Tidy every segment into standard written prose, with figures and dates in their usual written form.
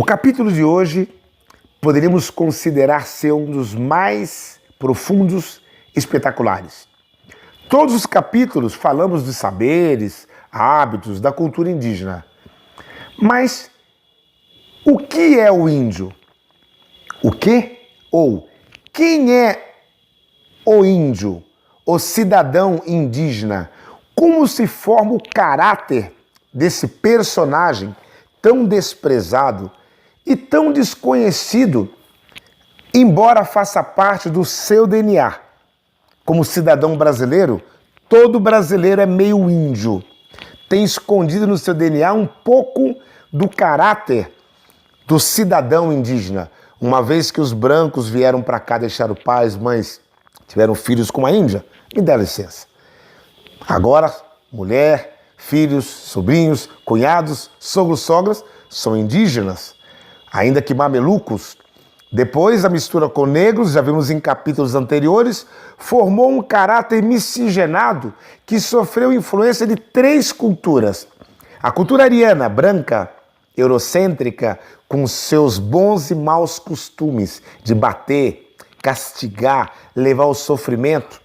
capítulo de hoje poderíamos considerar ser um dos mais profundos e espetaculares. Todos os capítulos falamos de saberes, hábitos da cultura indígena. Mas o que é o índio? O que ou quem é o índio, o cidadão indígena? Como se forma o caráter desse personagem tão desprezado e tão desconhecido, embora faça parte do seu DNA? Como cidadão brasileiro, todo brasileiro é meio índio. Tem escondido no seu DNA um pouco do caráter do cidadão indígena. Uma vez que os brancos vieram para cá, deixaram pais, mães, tiveram filhos com a Índia, me dá licença. Agora, mulher, filhos, sobrinhos, cunhados, sogros, sogras, são indígenas, ainda que mamelucos. Depois, a mistura com negros, já vimos em capítulos anteriores, formou um caráter miscigenado que sofreu influência de três culturas. A cultura ariana, branca, eurocêntrica, com seus bons e maus costumes de bater, castigar, levar ao sofrimento,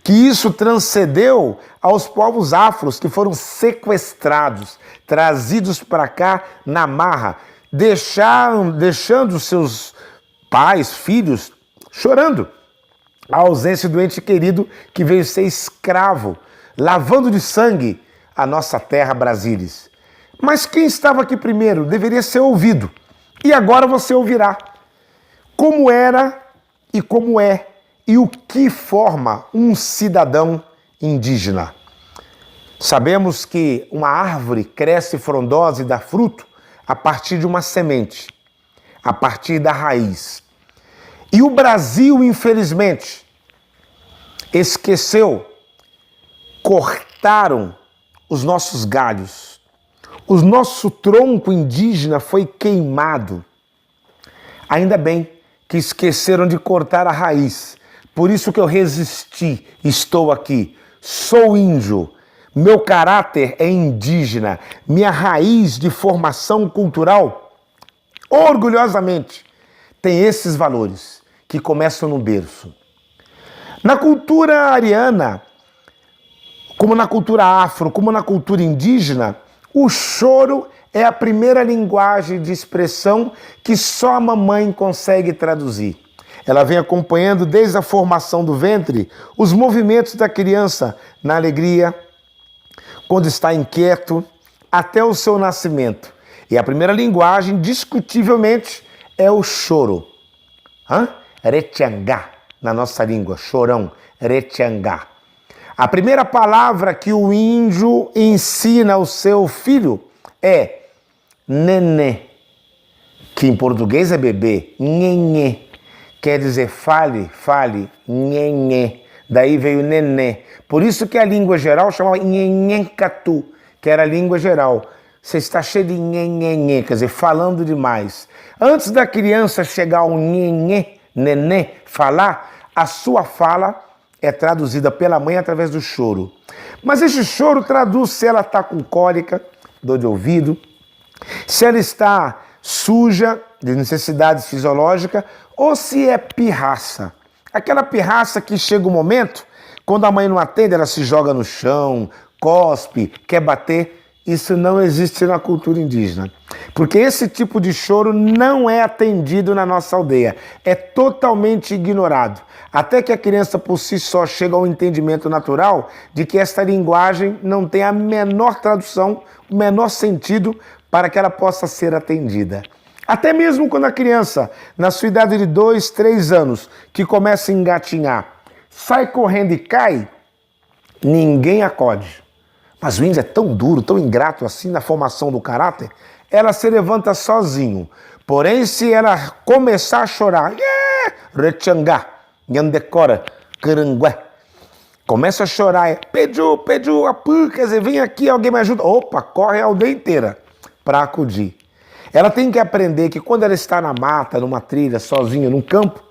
que isso transcendeu aos povos afros que foram sequestrados, trazidos para cá na marra, deixando seus pais, filhos, chorando a ausência do ente querido que veio ser escravo, lavando de sangue a nossa terra Brasília. Mas quem estava aqui primeiro deveria ser ouvido. E agora você ouvirá como era e como é e o que forma um cidadão indígena. Sabemos que uma árvore cresce frondosa e dá fruto a partir de uma semente, a partir da raiz. E o Brasil, infelizmente, esqueceu, cortaram os nossos galhos. O nosso tronco indígena foi queimado. Ainda bem que esqueceram de cortar a raiz. Por isso que eu resisti, estou aqui. Sou índio, meu caráter é indígena, minha raiz de formação cultural, orgulhosamente, tem esses valores que começam no berço. Na cultura ariana, como na cultura afro, como na cultura indígena, o choro é a primeira linguagem de expressão que só a mamãe consegue traduzir. Ela vem acompanhando desde a formação do ventre os movimentos da criança na alegria, quando está inquieto, até o seu nascimento. E a primeira linguagem, discutivelmente, é o choro. Retiangá, na nossa língua, chorão, retiangá. A primeira palavra que o índio ensina ao seu filho é nenê, que em português é bebê, nhenhê, quer dizer fale, nhenhê, daí veio nenê. Por isso que a língua geral chamava nhenhencatu, que era a língua geral. Você está cheio de nhenhenhê, quer dizer, falando demais. Antes da criança chegar ao nhenhê, nenê, falar, a sua fala é traduzida pela mãe através do choro. Mas esse choro traduz se ela está com cólica, dor de ouvido, se ela está suja, de necessidades fisiológicas, ou se é pirraça. Aquela pirraça que chega um momento, quando a mãe não atende, ela se joga no chão, cospe, quer bater. Isso não existe na cultura indígena. Porque esse tipo de choro não é atendido na nossa aldeia. É totalmente ignorado. Até que a criança por si só chega ao entendimento natural de que esta linguagem não tem a menor tradução, o menor sentido para que ela possa ser atendida. Até mesmo quando a criança, na sua idade de 2, 3 anos, que começa a engatinhar, sai correndo e cai, ninguém acode. Mas o índio é tão duro, tão ingrato assim na formação do caráter, ela se levanta sozinho. Porém, se ela começar a chorar, retiangá, Yandecora, Carangué. Começa a chorar, pediu, apu, quer dizer, vem aqui, alguém me ajuda. Opa, corre a aldeia inteira para acudir. Ela tem que aprender que quando ela está na mata, numa trilha, sozinha, num campo,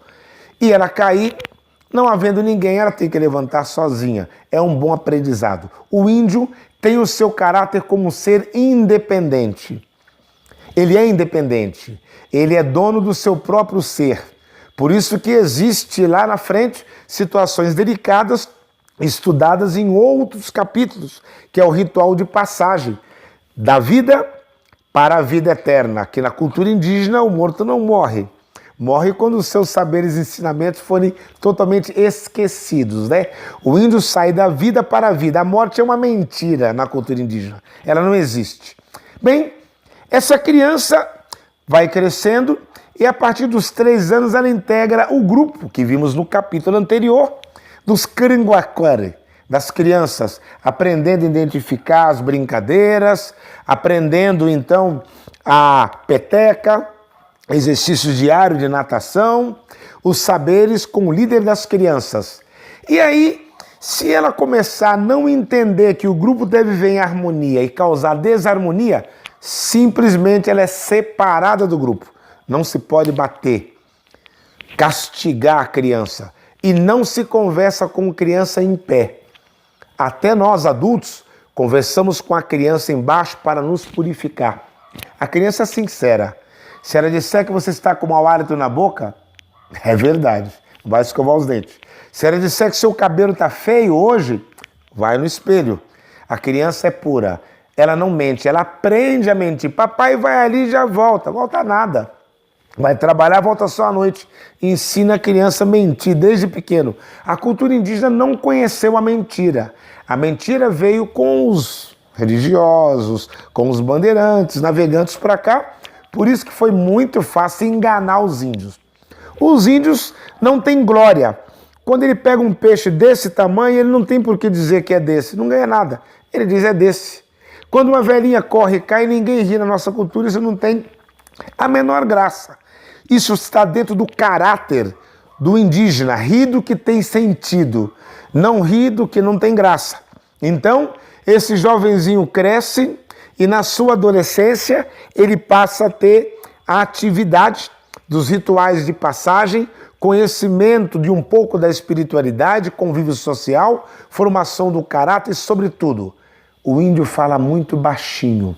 e ela cair, não havendo ninguém, ela tem que levantar sozinha. É um bom aprendizado. O índio tem o seu caráter como um ser independente. Ele é independente, ele é dono do seu próprio ser. Por isso que existe lá na frente situações delicadas estudadas em outros capítulos, que é o ritual de passagem da vida para a vida eterna. Aqui na cultura indígena, o morto não morre. Morre quando os seus saberes e ensinamentos forem totalmente esquecidos, né? O índio sai da vida para a vida. A morte é uma mentira na cultura indígena. Ela não existe. Bem, essa criança vai crescendo e a partir dos 3 anos ela integra o grupo que vimos no capítulo anterior dos Caranguaquari, das crianças, aprendendo a identificar as brincadeiras, aprendendo então a peteca, exercícios diários de natação, os saberes com o líder das crianças. E aí, se ela começar a não entender que o grupo deve viver em harmonia e causar desarmonia, simplesmente ela é separada do grupo. Não se pode bater, castigar a criança. E não se conversa com criança em pé. Até nós, adultos, conversamos com a criança embaixo para nos purificar. A criança é sincera. Se ela disser que você está com mau hálito na boca, é verdade, vai escovar os dentes. Se ela disser que seu cabelo está feio hoje, vai no espelho. A criança é pura, ela não mente, ela aprende a mentir. Papai vai ali e já volta nada. Vai trabalhar, volta só à noite. Ensina a criança a mentir desde pequeno. A cultura indígena não conheceu a mentira. A mentira veio com os religiosos, com os bandeirantes, navegantes para cá. Por isso que foi muito fácil enganar os índios. Os índios não têm glória. Quando ele pega um peixe desse tamanho, ele não tem por que dizer que é desse. Não ganha nada. Ele diz é desse. Quando uma velhinha corre e cai, ninguém ri na nossa cultura. Isso não tem a menor graça. Isso está dentro do caráter do indígena. Ri do que tem sentido. Não ri do que não tem graça. Então, esse jovenzinho cresce e na sua adolescência ele passa a ter a atividade dos rituais de passagem, conhecimento de um pouco da espiritualidade, convívio social, formação do caráter e, sobretudo, o índio fala muito baixinho,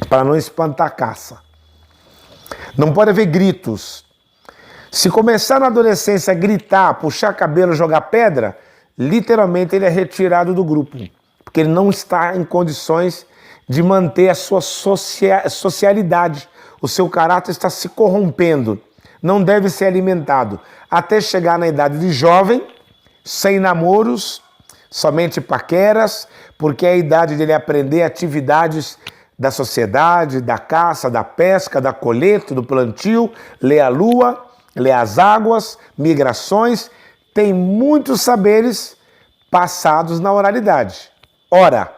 para não espantar a caça. Não pode haver gritos. Se começar na adolescência a gritar, puxar cabelo, jogar pedra, literalmente ele é retirado do grupo, porque ele não está em condições de manter a sua socialidade. O seu caráter está se corrompendo. Não deve ser alimentado. Até chegar na idade de jovem, sem namoros, somente paqueras, porque é a idade dele aprender atividades da sociedade, da caça, da pesca, da colheita, do plantio, ler a lua, ler as águas, migrações. Tem muitos saberes passados na oralidade. Ora,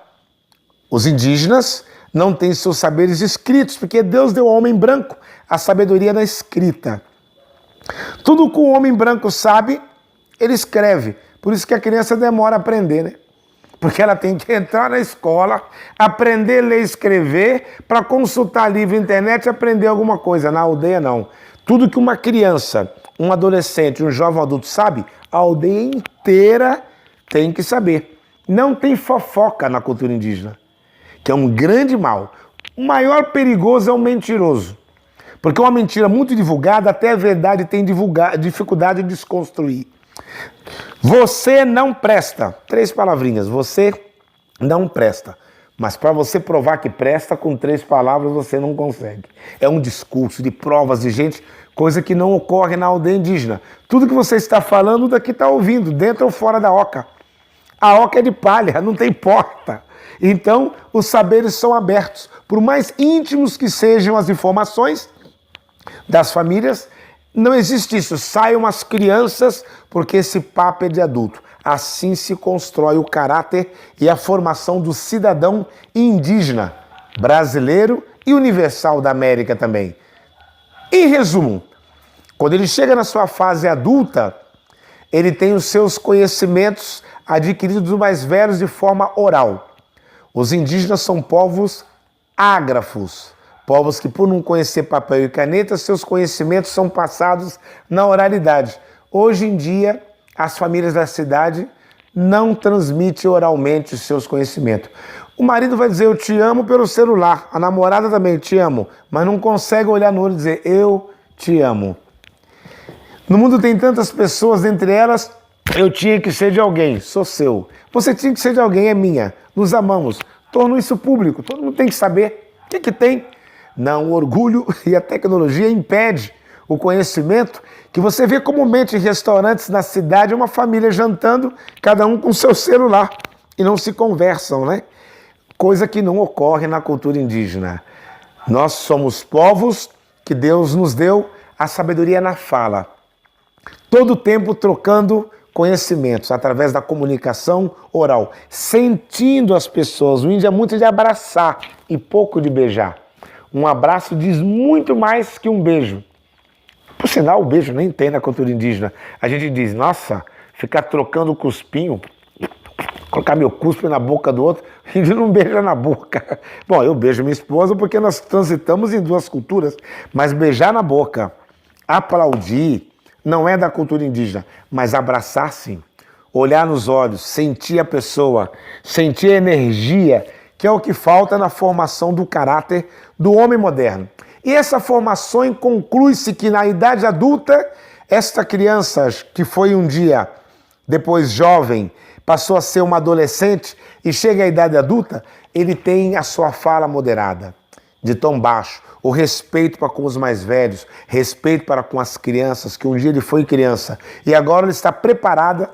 os indígenas não têm seus saberes escritos, porque Deus deu ao homem branco a sabedoria na escrita. Tudo que o homem branco sabe, ele escreve. Por isso que a criança demora a aprender, né? Porque ela tem que entrar na escola, aprender a ler e escrever, para consultar livro na internet e aprender alguma coisa. Na aldeia, não. Tudo que uma criança, um adolescente, um jovem adulto sabe, a aldeia inteira tem que saber. Não tem fofoca na cultura indígena, que é um grande mal. O maior perigoso é o mentiroso. Porque uma mentira muito divulgada, até a verdade tem dificuldade de desconstruir. Você não presta. 3 palavrinhas. Você não presta. Mas para você provar que presta, com 3 palavras você não consegue. É um discurso de provas de gente, coisa que não ocorre na aldeia indígena. Tudo que você está falando, daqui está ouvindo, dentro ou fora da oca. A oca é de palha, não tem porta. Então, os saberes são abertos. Por mais íntimos que sejam as informações das famílias, não existe isso. Saiam as crianças, porque esse papo é de adulto. Assim se constrói o caráter e a formação do cidadão indígena, brasileiro e universal da América também. Em resumo, quando ele chega na sua fase adulta, ele tem os seus conhecimentos adquiridos dos mais velhos de forma oral. Os indígenas são povos ágrafos, povos que, por não conhecer papel e caneta, seus conhecimentos são passados na oralidade. Hoje em dia, as famílias da cidade não transmite oralmente os seus conhecimentos. O marido vai dizer eu te amo pelo celular, a namorada também te amo, mas não consegue olhar no olho e dizer eu te amo. No mundo tem tantas pessoas, dentre elas, eu tinha que ser de alguém, sou seu. Você tinha que ser de alguém, é minha. Nos amamos. Torno isso público, todo mundo tem que saber. O que tem? Não, o orgulho e a tecnologia impede o conhecimento que você vê comumente em restaurantes na cidade, uma família jantando, cada um com seu celular, e não se conversam, né? Coisa que não ocorre na cultura indígena. Nós somos povos que Deus nos deu a sabedoria na fala. Todo o tempo trocando conhecimentos através da comunicação oral, sentindo as pessoas. O índio é muito de abraçar e pouco de beijar. Um abraço diz muito mais que um beijo. Por sinal, o beijo nem tem na cultura indígena. A gente diz, nossa, ficar trocando cuspinho, colocar meu cuspe na boca do outro, o índio não beija na boca. Bom, eu beijo minha esposa porque nós transitamos em duas culturas, mas beijar na boca, aplaudir, não é da cultura indígena, mas abraçar sim, olhar nos olhos, sentir a pessoa, sentir a energia, que é o que falta na formação do caráter do homem moderno. E essa formação conclui-se que na idade adulta, esta criança que foi um dia, depois jovem, passou a ser uma adolescente e chega à idade adulta, ele tem a sua fala moderada, de tom baixo, o respeito para com os mais velhos, respeito para com as crianças, que um dia ele foi criança, e agora ele está preparada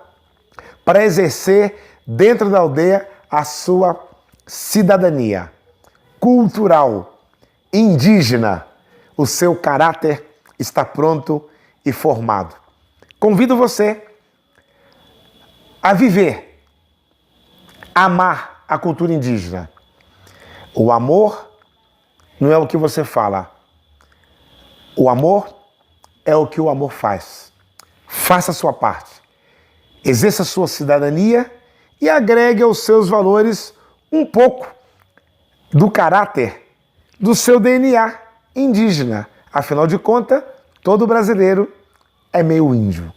para exercer dentro da aldeia a sua cidadania cultural, indígena. O seu caráter está pronto e formado. Convido você a viver, a amar a cultura indígena. O amor não é o que você fala. O amor é o que o amor faz. Faça a sua parte. Exerça a sua cidadania e agregue aos seus valores um pouco do caráter do seu DNA indígena. Afinal de contas, todo brasileiro é meio índio.